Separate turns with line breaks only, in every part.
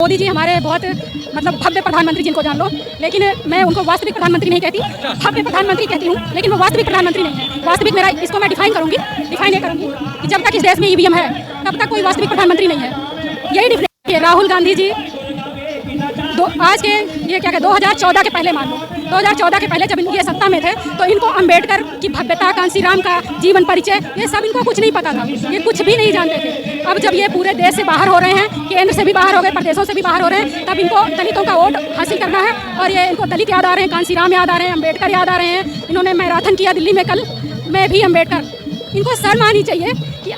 मोदी जी हमारे बहुत मतलब भव्य प्रधानमंत्री जिनको जान लो, लेकिन मैं उनको वास्तविक प्रधानमंत्री नहीं कहती, भव्य प्रधानमंत्री कहती हूँ, लेकिन वो वास्तविक प्रधानमंत्री नहीं है। वास्तविक मेरा इसको मैं डिफाइन ये करूँगी कि जब तक इस देश में ईवीएम है तब तक कोई वास्तविक प्रधानमंत्री नहीं है। यही डिफरेंस है। राहुल गांधी जी आज के ये क्या कहते 2014 के पहले मान लो 2014 के पहले जब ये सत्ता में थे तो इनको अंबेडकर की भव्यता, कांसीराम का जीवन परिचय, ये सब इनको कुछ नहीं पता था, ये कुछ भी नहीं जानते थे। अब जब ये पूरे देश से बाहर हो रहे हैं, केंद्र से भी बाहर हो गए, प्रदेशों से भी बाहर हो रहे हैं, तब इनको दलितों का वोट हासिल करना है। और ये इनको दलित याद आ रहे हैं, कांसीराम याद आ रहे हैं, अम्बेडकर याद आ रहे हैं। इन्होंने मैराथन किया दिल्ली में कल, मैं भी अम्बेडकर। इनको शर्म आनी चाहिए कि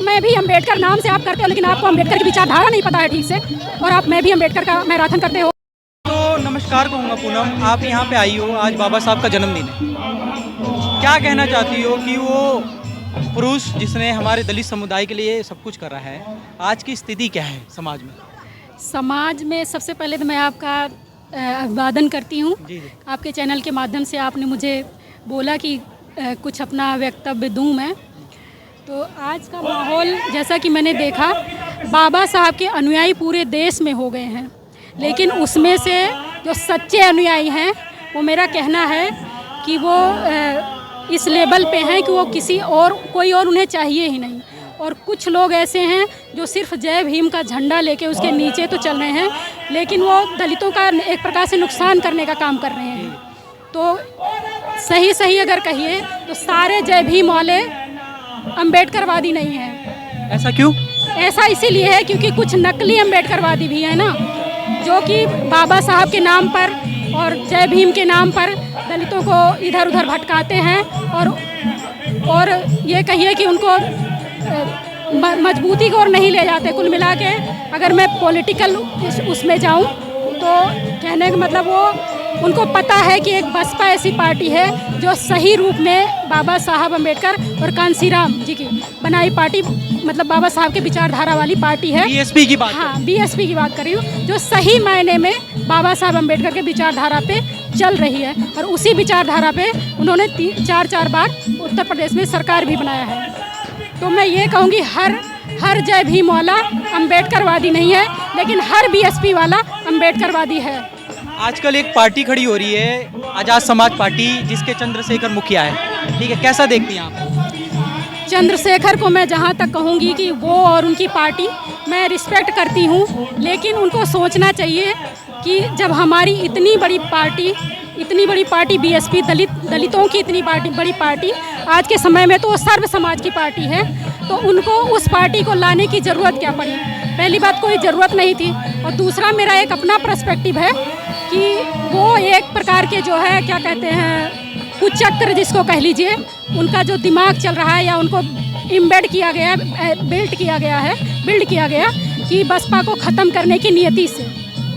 मैं भी अम्बेडकर नाम से आप करते हो, लेकिन आपको अम्बेडकर की विचारधारा नहीं पता है ठीक से, और मैं भी अम्बेडकर का मैराथन करते हो।
नमस्कार कहूँगा पूनम, आप यहाँ पे आई हो, आज बाबा साहब का जन्मदिन है। क्या कहना चाहती हो कि वो पुरुष जिसने हमारे दलित समुदाय के लिए सब कुछ कर रहा है, आज की स्थिति क्या है समाज में?
समाज में सबसे पहले तो मैं आपका अभिवादन करती हूँ। आपके चैनल के माध्यम से आपने मुझे बोला कि कुछ अपना वक्तव्य दूँ मैं। तो आज का माहौल जैसा कि मैंने देखा, बाबा साहब के अनुयायी पूरे देश में हो गए हैं, लेकिन उसमें से जो सच्चे अनुयायी हैं वो मेरा कहना है कि वो इस लेवल पे हैं कि वो कोई और उन्हें चाहिए ही नहीं। और कुछ लोग ऐसे हैं जो सिर्फ जय भीम का झंडा लेके उसके नीचे तो चल रहे हैं, लेकिन वो दलितों का एक प्रकार से नुकसान करने का काम कर रहे हैं। तो सही अगर कहिए तो सारे जय भीम वाले अम्बेडकरवादी नहीं हैं।
ऐसा क्यों?
ऐसा इसीलिए है क्योंकि कुछ नकली अम्बेडकरवादी भी हैं ना, जो कि बाबा साहब के नाम पर और जय भीम के नाम पर दलितों को इधर उधर भटकाते हैं और ये कहिए कि उनको मजबूती की ओर नहीं ले जाते। कुल मिला के अगर मैं पॉलिटिकल उसमें जाऊं तो कहने का मतलब वो उनको पता है कि एक बसपा ऐसी पार्टी है जो सही रूप में बाबा साहब अम्बेडकर और कांसीराम जी की बनाई पार्टी, मतलब बाबा साहब के विचारधारा वाली पार्टी है।
बीएसपी की बात?
हाँ, बीएसपी की बात कर रही हूँ, जो सही मायने में बाबा साहब अम्बेडकर के विचारधारा पे चल रही है। और उसी विचारधारा पे उन्होंने 4 बार उत्तर प्रदेश में सरकार भी बनाया है। तो मैं ये कहूँगी हर जय भीम वाला अम्बेडकरवादी नहीं है, लेकिन हर बीएसपी वाला अम्बेडकरवादी है।
आजकल एक पार्टी खड़ी हो रही है, आज़ाद समाज पार्टी, जिसके चंद्रशेखर मुखिया है, ठीक है, कैसा देखती हैं आप?
चंद्रशेखर को मैं जहाँ तक कहूँगी कि वो और उनकी पार्टी मैं रिस्पेक्ट करती हूँ, लेकिन उनको सोचना चाहिए कि जब हमारी इतनी बड़ी पार्टी बीएसपी, दलितों की इतनी बड़ी पार्टी आज के समय में तो सर्व समाज की पार्टी है, तो उनको उस पार्टी को लाने की ज़रूरत क्या पड़ी? पहली बात, कोई ज़रूरत नहीं थी। और दूसरा, मेरा एक अपना पर्सपेक्टिव है कि वो एक प्रकार के जो है क्या कहते हैं कुचक्र जिसको कह लीजिए, उनका जो दिमाग चल रहा है या उनको बिल्ड किया गया कि बसपा को ख़त्म करने की नियति से,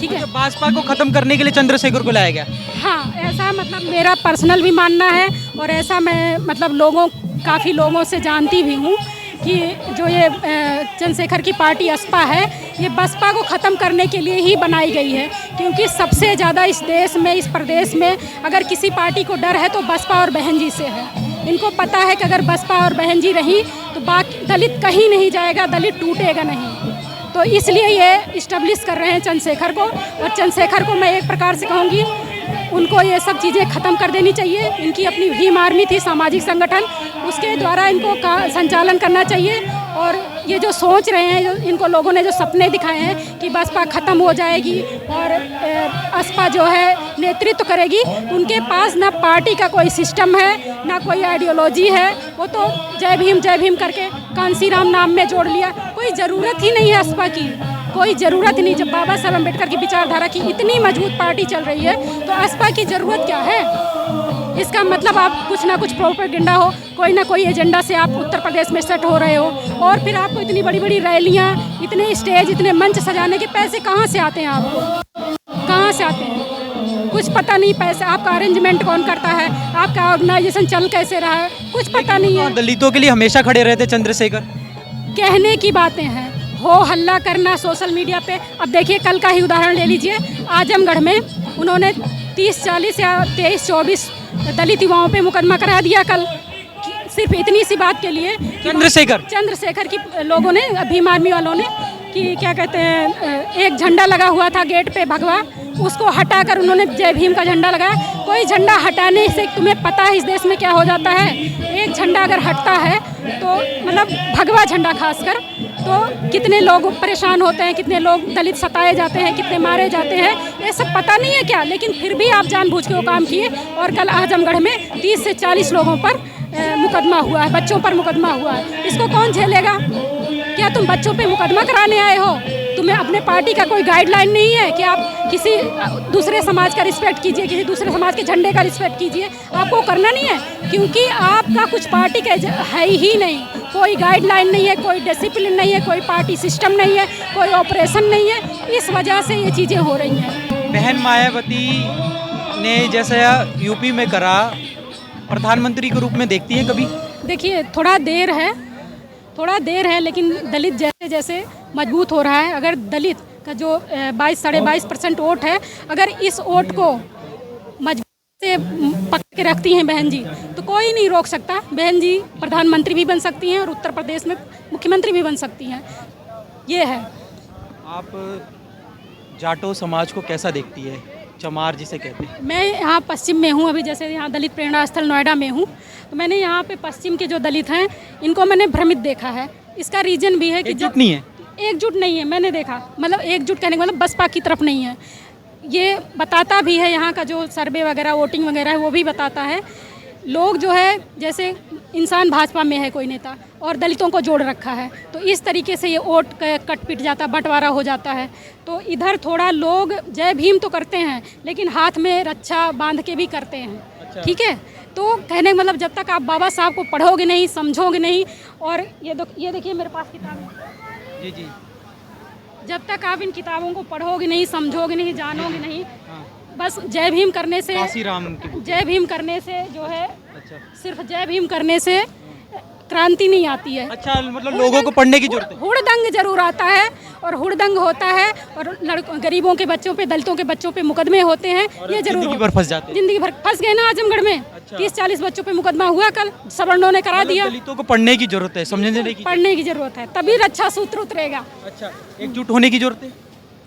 ठीक है।
बसपा को ख़त्म करने के लिए चंद्रशेखर को लाया गया?
हाँ, ऐसा मतलब मेरा पर्सनल भी मानना है, और ऐसा मैं मतलब काफ़ी लोगों से जानती भी हूँ कि जो ये चंद्रशेखर की पार्टी असपा है, ये बसपा को ख़त्म करने के लिए ही बनाई गई है। क्योंकि सबसे ज़्यादा इस देश में, इस प्रदेश में अगर किसी पार्टी को डर है तो बसपा और बहन जी से है। इनको पता है कि अगर बसपा और बहन जी रही तो बाकी दलित कहीं नहीं जाएगा, दलित टूटेगा नहीं। तो इसलिए ये इस्टेब्लिश कर रहे हैं चंद्रशेखर को। और चंद्रशेखर को मैं एक प्रकार से कहूँगी, उनको ये सब चीज़ें ख़त्म कर देनी चाहिए। इनकी अपनी भीम आर्मी थी, सामाजिक संगठन, उसके द्वारा इनको संचालन करना चाहिए। और ये जो सोच रहे हैं, जो इनको लोगों ने जो सपने दिखाए हैं कि बसपा ख़त्म हो जाएगी और असपा जो है नेतृत्व करेगी, उनके पास ना पार्टी का कोई सिस्टम है, ना कोई आइडियोलॉजी है। वो तो जय भीम करके कांसीराम नाम में जोड़ लिया। कोई ज़रूरत ही नहीं है असपा की, कोई ज़रूरत ही नहीं। जब बाबा साहब अम्बेडकर की विचारधारा की इतनी मजबूत पार्टी चल रही है तो असपा की ज़रूरत क्या है? इसका मतलब आप कुछ ना कुछ प्रोपेगेंडा हो, कोई ना कोई एजेंडा से आप उत्तर प्रदेश में सेट हो रहे हो, और फिर आपको इतनी बड़ी रैलियाँ, इतने स्टेज, इतने मंच सजाने के पैसे कहाँ से आते हैं? आपको कहाँ से आते हैं? कुछ पता नहीं। पैसे आपका अरेंजमेंट कौन करता है? आपका ऑर्गेनाइजेशन चल कैसे रहा है? कुछ पता नहीं है।
दलितों के लिए हमेशा खड़े रहते चंद्रशेखर। कहने
की बातें हैं, हो हल्ला करना सोशल मीडिया पे। अब देखिए, कल का ही उदाहरण ले लीजिए, आजमगढ़ में उन्होंने 30-40 या 23-24 दलित युवाओं पे मुकदमा करा दिया कल, सिर्फ इतनी सी बात के लिए। चंद्रशेखर की लोगों ने, भीम आर्मी वालों ने कि क्या कहते हैं, एक झंडा लगा हुआ था गेट पे भगवा, उसको हटाकर उन्होंने जय भीम का झंडा लगाया। कोई झंडा हटाने से तुम्हें पता है इस देश में क्या हो जाता है? एक झंडा अगर हटता है तो मतलब भगवा झंडा खासकर, तो कितने लोग परेशान होते हैं, कितने लोग दलित सताए जाते हैं, कितने मारे जाते हैं, ये सब पता नहीं है क्या? लेकिन फिर भी आप जानबूझ के वो काम किए। और कल आजमगढ़ में 30 से 40 लोगों पर मुकदमा हुआ है, बच्चों पर मुकदमा हुआ है। इसको कौन झेलेगा? क्या तुम बच्चों पे मुकदमा कराने आए हो? तुम्हें अपने पार्टी का कोई गाइडलाइन नहीं है कि आप किसी दूसरे समाज का रिस्पेक्ट कीजिए, किसी दूसरे समाज के झंडे का रिस्पेक्ट कीजिए? आपको करना नहीं है, क्योंकि आपका कुछ पार्टी का है ही नहीं। कोई गाइडलाइन नहीं है, कोई डिसिप्लिन नहीं है, कोई पार्टी सिस्टम नहीं है, कोई ऑपरेशन नहीं है। इस वजह से ये चीज़ें हो रही हैं।
बहन मायावती ने जैसे यूपी में करा, प्रधानमंत्री के रूप में देखती हैं कभी?
देखिए, थोड़ा देर है, लेकिन दलित जैसे जैसे मजबूत हो रहा है। अगर दलित का जो 22-22.5% वोट है, अगर इस वोट को मजबूत से पकड़ के रखती हैं बहन जी, तो कोई नहीं रोक सकता। बहन जी प्रधानमंत्री भी बन सकती हैं और उत्तर प्रदेश में मुख्यमंत्री भी बन सकती हैं। ये है।
आप जाटो समाज को कैसा देखती है, चमार जिसे कहते हैं?
मैं यहाँ पश्चिम में हूँ, अभी जैसे यहाँ दलित प्रेरणा स्थल नोएडा में हूँ, तो मैंने यहाँ पे पश्चिम के जो दलित हैं इनको मैंने भ्रमित देखा है। इसका रीज़न भी है कि
एकजुट नहीं है।
एकजुट नहीं है, मैंने देखा। मतलब एकजुट कहने का मतलब बसपा की तरफ नहीं है। ये बताता भी है, यहाँ का जो सर्वे वगैरह वोटिंग वगैरह है वो भी बताता है। लोग जो है, जैसे इंसान भाजपा में है कोई नेता और दलितों को जोड़ रखा है, तो इस तरीके से ये वोट कट पिट जाता, बंटवारा हो जाता है। तो इधर थोड़ा लोग जय भीम तो करते हैं, लेकिन हाथ में रक्षा बांध के भी करते हैं।
अच्छा।
ठीक है, तो कहने का मतलब जब तक आप बाबा साहब को पढ़ोगे नहीं, समझोगे नहीं, और ये देखिए मेरे पास किताब है।
जी जी।
जब तक आप इन किताबों को पढ़ोगे नहीं, समझोगे नहीं, जानोगे नहीं,
हाँ।
बस जय भीम करने से,
काशीराम की।
जय भीम करने से जो है,
अच्छा।
सिर्फ जय भीम करने से क्रांति नहीं आती है।
अच्छा, मतलब लोगों को पढ़ने की जरूरत है।
हुड़दंग जरूर आता है, और हुड़दंग होता है, और गरीबों के बच्चों पे, दलितों के बच्चों पे मुकदमे होते हैं। ये जरूर
जिंदगी भर फंस जाते हैं।
जिंदगी भर फंस गए ना आजमगढ़ में।
अच्छा।
30-40 बच्चों पे मुकदमा हुआ कल, सवर्णों ने करा दिया।
दलितों को पढ़ने की जरूरत है, समझने की।
पढ़ने की जरूरत है, तभी रक्षा सूत्र उतरेगा।
अच्छा, एकजुट होने की जरूरत है।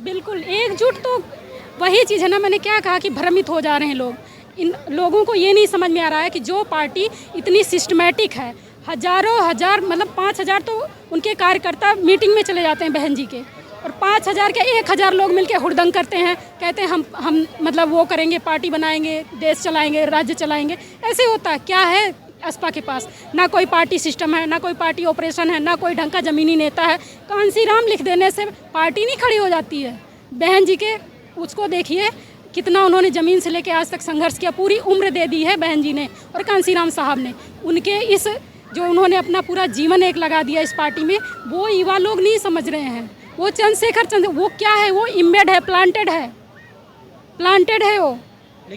बिल्कुल एकजुट, तो वही चीज़ है ना, मैंने क्या कहा कि भ्रमित हो जा रहे हैं लोग। इन लोगों को ये नहीं समझ में आ रहा है कि जो पार्टी इतनी सिस्टमेटिक है, हजार मतलब 5,000 तो उनके कार्यकर्ता मीटिंग में चले जाते हैं बहन जी के, और 5,000 के 1,000 लोग मिलकर हुड़दंग करते हैं, कहते हैं हम मतलब वो करेंगे, पार्टी बनाएंगे, देश चलाएंगे, राज्य चलाएंगे। ऐसे होता है क्या है? असपा के पास ना कोई पार्टी सिस्टम है, ना कोई पार्टी ऑपरेशन है, ना कोई ढंग का ज़मीनी नेता है। कांसीराम लिख देने से पार्टी नहीं खड़ी हो जाती है। बहन जी के उसको देखिए कितना उन्होंने ज़मीन से लेके आज तक संघर्ष किया, पूरी उम्र दे दी है बहन जी ने और कांसीराम साहब ने। उनके इस जो उन्होंने अपना पूरा जीवन एक लगा दिया इस पार्टी में, वो युवा लोग नहीं समझ रहे हैं। वो चंद्रशेखर वो क्या है? वो इम्बेड है, प्लांटेड है वो।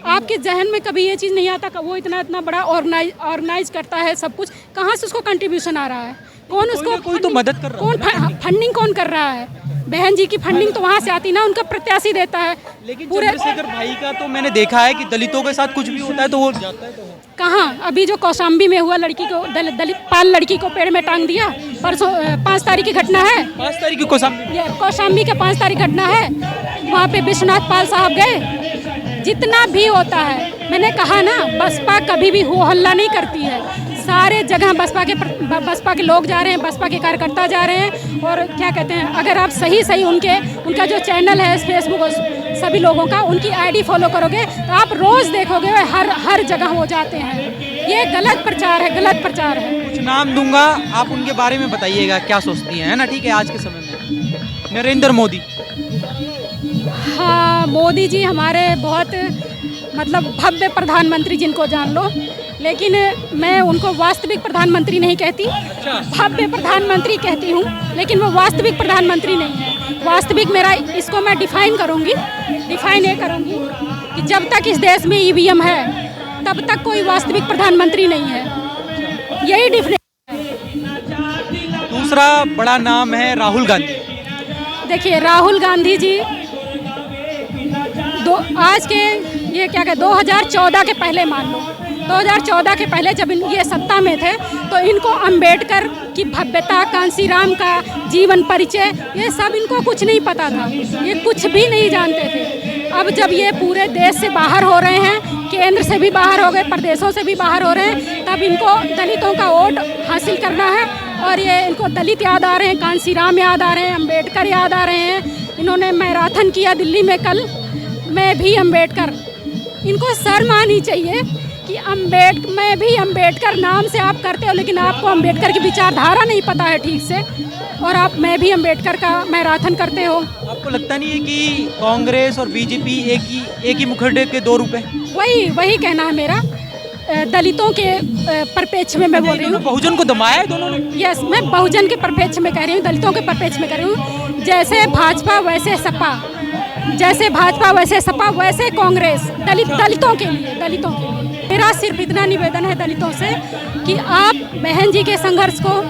आपके जहन में कभी ये चीज़ नहीं आता कि वो इतना बड़ा ऑर्गेनाइज करता है सब कुछ। कहाँ से उसको कंट्रीब्यूशन आ रहा है? कौन उसको
कोई तो मदद कर रहा है।
कौन फंडिंग कौन कर रहा है? बहन जी की फंडिंग तो वहाँ से आती ना, उनका प्रत्याशी देता है।
लेकिन चंद्रशेखर भाई का तो मैंने देखा है कि दलितों के साथ कुछ भी होता है तो वो जाता है। तो
कहाँ? अभी जो कौशाम्बी में हुआ, लड़की को दलित पाल लड़की को पेड़ में टांग दिया, परसों 5 तारीख की घटना है।
5 तारीख को
कौशाम्बी का 5 तारीख घटना है। वहाँ पे विश्वनाथ पाल साहब गए। जितना भी होता है, मैंने कहा ना, बसपा कभी भी हो हल्ला नहीं करती है। सारे जगह बसपा के लोग जा रहे हैं, बसपा के कार्यकर्ता जा रहे हैं। और क्या कहते हैं, अगर आप सही उनका जो चैनल है फेसबुक और सभी लोगों का, उनकी आईडी फॉलो करोगे तो आप रोज़ देखोगे हर जगह वो जाते हैं। ये गलत प्रचार है।
कुछ नाम दूंगा, आप उनके बारे में बताइएगा क्या सोचती हैं, है ना? ठीक है। आज के समय में नरेंद्र मोदी।
हाँ, मोदी जी हमारे बहुत मतलब भव्य प्रधानमंत्री, जिनको जान लो, लेकिन मैं उनको वास्तविक प्रधानमंत्री नहीं कहती। भव्य प्रधानमंत्री कहती हूँ, लेकिन वो वास्तविक प्रधानमंत्री नहीं है। वास्तविक मेरा इसको मैं डिफाइन ये करूँगी कि जब तक इस देश में ईवीएम है तब तक कोई वास्तविक प्रधानमंत्री नहीं है। यही डिफरेंस है।
दूसरा बड़ा नाम है राहुल गांधी।
देखिए, राहुल गांधी जी आज के 2014 के पहले मान लो, 2014 के पहले जब ये सत्ता में थे तो इनको अंबेडकर की भव्यता, कांसीराम का जीवन परिचय, ये सब इनको कुछ नहीं पता था, ये कुछ भी नहीं जानते थे। अब जब ये पूरे देश से बाहर हो रहे हैं, केंद्र से भी बाहर हो गए, प्रदेशों से भी बाहर हो रहे हैं, तब इनको दलितों का वोट हासिल करना है। और ये इनको दलित याद आ रहे हैं, कांसीराम याद आ रहे हैं, अंबेडकर याद आ रहे हैं। इन्होंने मैराथन किया दिल्ली में कल, मैं भी अंबेडकर। इनको शर्म आनी चाहिए कि मैं भी अंबेडकर नाम से आप करते हो, लेकिन आपको अंबेडकर की विचारधारा नहीं पता है ठीक से, और आप मैं भी अंबेडकर का मैराथन करते हो।
आपको लगता नहीं है कि कांग्रेस और बीजेपी एक ही मुखड़े के दो रूप हैं?
वही कहना है मेरा। दलितों के परिप्रेक्ष्य में मैं बोल रही हूँ।
बहुजन को दबाया है दोनों ने।
यस, मैं बहुजन के परिप्रेक्ष्य में कह रही हूँ, दलितों के परिप्रेक्ष्य में कह रही हूँ। जैसे भाजपा वैसे सपा, जैसे भाजपा वैसे सपा, वैसे कांग्रेस। दलितों के लिए मेरा सिर्फ इतना निवेदन है दलितों से कि आप बहन जी के संघर्ष को,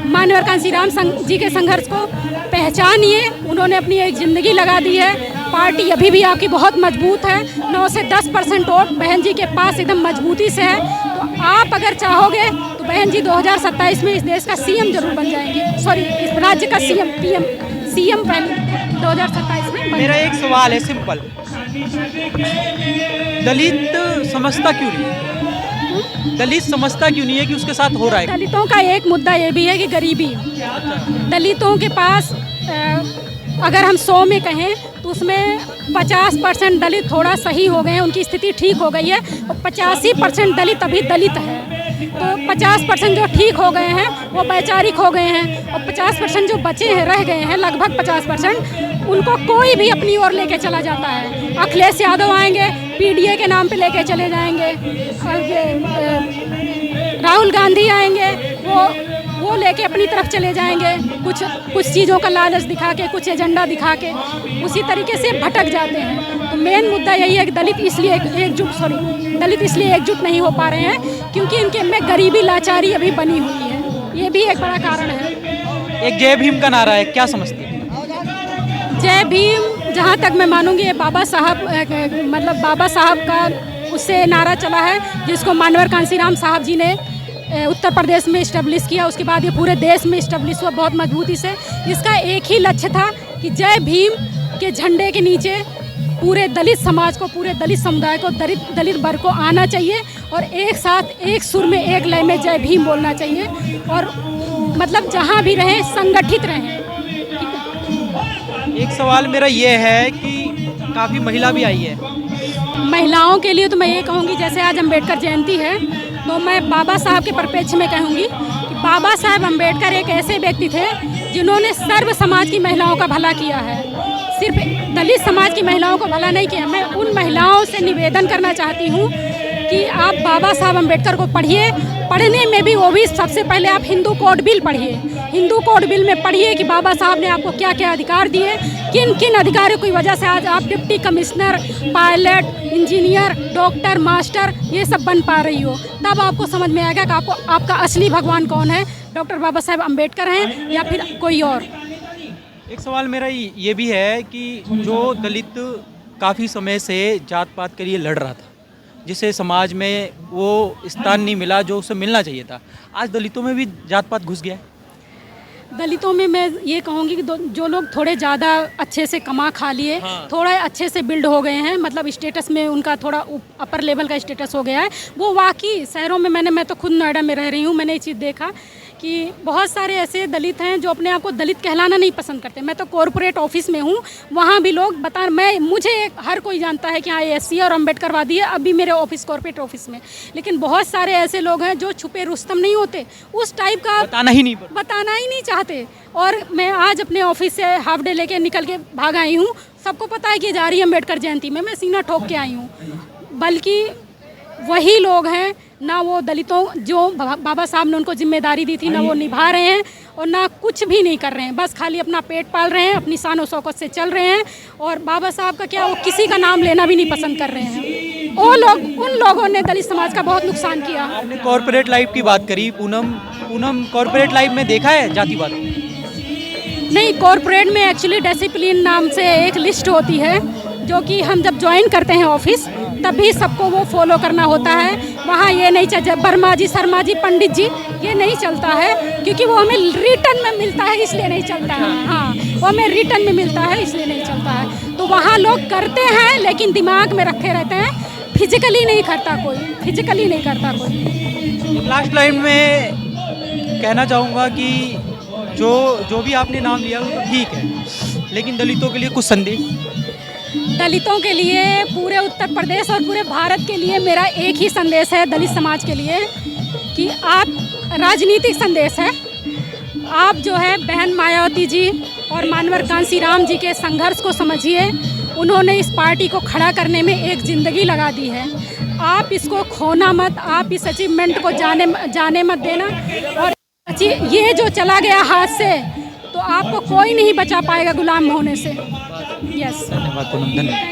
माननीय कांसीराम जी के संघर्ष को पहचानिए। उन्होंने अपनी एक ज़िंदगी लगा दी है। पार्टी अभी भी आपकी बहुत मजबूत है, 9 से 10% वोट बहन जी के पास एकदम मजबूती से है। तो आप अगर चाहोगे तो बहन जी 2027 में इस देश का सीएम जरूर बन जाएंगे, सॉरी इस राज्य का सीएम पहले 2027 में।
मेरा एक सवाल है सिंपल, दलित समझता क्यों नहीं है कि उसके साथ हो रहा है?
दलितों का एक मुद्दा ये भी है कि गरीबी। दलितों के पास अगर हम 100 में कहें तो उसमें 50% दलित थोड़ा सही हो गए हैं, उनकी स्थिति ठीक हो गई है, और 85% दलित अभी दलित है। तो 50% जो ठीक हो गए हैं वो वैचारिक हो गए हैं, और 50% जो बचे हैं, रह गए हैं लगभग 50%, उनको कोई भी अपनी ओर लेके चला जाता है। अखिलेश यादव आएंगे, पीडीए के नाम पे लेके चले जाएंगे, राहुल गांधी आएंगे, वो लेके अपनी तरफ चले जाएंगे, कुछ चीज़ों का लालच दिखा के, कुछ एजेंडा दिखा के, उसी तरीके से भटक जाते हैं। तो मेन मुद्दा यही है कि दलित इसलिए एकजुट नहीं हो पा रहे हैं क्योंकि इनके में गरीबी, लाचारी अभी बनी हुई है। ये भी एक बड़ा कारण है।
एक जय भीम का नारा है, क्या समझते हैं?
जय भीम, जहाँ तक मैं मानूंगी ये बाबा साहब का उससे नारा चला है, जिसको माननीय कांसीराम साहब जी ने उत्तर प्रदेश में इस्टेब्लिश किया। उसके बाद ये पूरे देश में इस्टेब्लिश हुआ बहुत मजबूती से। इसका एक ही लक्ष्य था कि जय भीम के झंडे के नीचे पूरे दलित समाज को, पूरे दलित समुदाय को, दलित वर्ग को आना चाहिए और एक साथ, एक सुर में, एक लय में जय भीम बोलना चाहिए, और मतलब जहाँ भी रहें संगठित रहें।
एक सवाल मेरा ये है कि काफ़ी महिला भी आई है।
महिलाओं के लिए तो मैं ये कहूँगी, जैसे आज अम्बेडकर जयंती है, तो मैं बाबा साहब के परिप्रेक्ष्य में कहूँगी कि बाबा साहब अम्बेडकर एक ऐसे व्यक्ति थे जिन्होंने सर्व समाज की महिलाओं का भला किया है, सिर्फ दलित समाज की महिलाओं को भला नहीं किया। मैं उन महिलाओं से निवेदन करना चाहती हूँ कि आप बाबा साहब अम्बेडकर को पढ़िए। पढ़ने में भी वो भी सबसे पहले आप हिंदू कोड बिल पढ़िए। हिंदू कोड बिल में पढ़िए कि बाबा साहब ने आपको क्या क्या अधिकार दिए, किन किन अधिकारों की वजह से आज आप deputy commissioner, pilot, engineer, doctor, master ये सब बन पा रही हो। तब आपको समझ में आएगा कि आपका असली भगवान कौन है, डॉक्टर बाबा साहब अम्बेडकर हैं या फिर कोई और।
एक सवाल मेरा ये भी है कि जो दलित काफ़ी समय से जात पात के लिए लड़ रहा था, जिसे समाज में वो स्थान नहीं मिला जो उसे मिलना चाहिए था, आज दलितों में भी जात पात घुस गया है।
दलितों में मैं ये कहूँगी कि जो लोग थोड़े ज़्यादा अच्छे से कमा खा लिए,
हाँ।
थोड़ा अच्छे से बिल्ड हो गए हैं, मतलब स्टेटस में उनका थोड़ा अपर लेवल का स्टेटस हो गया है, वो वाकई शहरों में मैं तो खुद नोएडा में रह रही हूँ, मैंने ये चीज़ देखा कि बहुत सारे ऐसे दलित हैं जो अपने आप को दलित कहलाना नहीं पसंद करते। मैं तो कॉरपोरेट ऑफिस में हूँ, वहाँ भी लोग मुझे हर कोई जानता है कि हाँ एससी और अम्बेडकरवादी है, अभी मेरे ऑफिस कॉरपोरेट ऑफिस में। लेकिन बहुत सारे ऐसे लोग हैं जो छुपे रुस्तम नहीं होते, उस टाइप का बताना ही नहीं चाहते। और मैं आज अपने ऑफिस से हाफ डे लेके निकल के भाग आई हूँ, सबको पता है कि जा रही है अम्बेडकर जयंती में, मैं सीना ठोक के आई हूँ। बल्कि वही लोग हैं ना, वो दलितों जो बाबा साहब ने उनको जिम्मेदारी दी थी ना वो निभा रहे हैं, और ना कुछ भी नहीं कर रहे हैं, बस खाली अपना पेट पाल रहे हैं, अपनी शान और शौकत से चल रहे हैं। और बाबा साहब का क्या, वो किसी का नाम लेना भी नहीं पसंद कर रहे हैं। उन लोगों ने दलित समाज का बहुत नुकसान किया।
आपने कॉरपोरेट लाइफ की बात करी, पूनम कॉरपोरेट लाइफ में देखा है जातिवाद?
नहीं, कॉरपोरेट में एक्चुअली डिसिप्लिन नाम से एक लिस्ट होती है जो कि हम जब ज्वाइन करते हैं ऑफिस तभी सबको वो फॉलो करना होता है। वहाँ ये नहीं चल, वर्मा जी, शर्मा जी, पंडित जी, ये नहीं चलता है क्योंकि वो हमें रिटर्न में मिलता है इसलिए नहीं चलता है। हाँ, वो हमें रिटर्न में मिलता है इसलिए नहीं चलता है। तो वहाँ लोग करते हैं लेकिन दिमाग में रखे रहते हैं, फिजिकली नहीं करता कोई, फिजिकली नहीं करता कोई।
लास्ट लाइन में कहना चाहूँगा कि जो भी आपने नाम लिया वो तो ठीक है, लेकिन दलितों के लिए कुछ संदेश।
दलितों के लिए, पूरे उत्तर प्रदेश और पूरे भारत के लिए मेरा एक ही संदेश है, दलित समाज के लिए, कि आप, राजनीतिक संदेश है, आप जो है बहन मायावती जी और मानवर कांसी राम जी के संघर्ष को समझिए। उन्होंने इस पार्टी को खड़ा करने में एक ज़िंदगी लगा दी है। आप इसको खोना मत, आप इस अचीवमेंट को जाने मत देना। और ये जो चला गया हाथ से तो आपको कोई नहीं बचा पाएगा गुलाम होने से। यस,
धन्यवाद पूनम, धन्यवाद।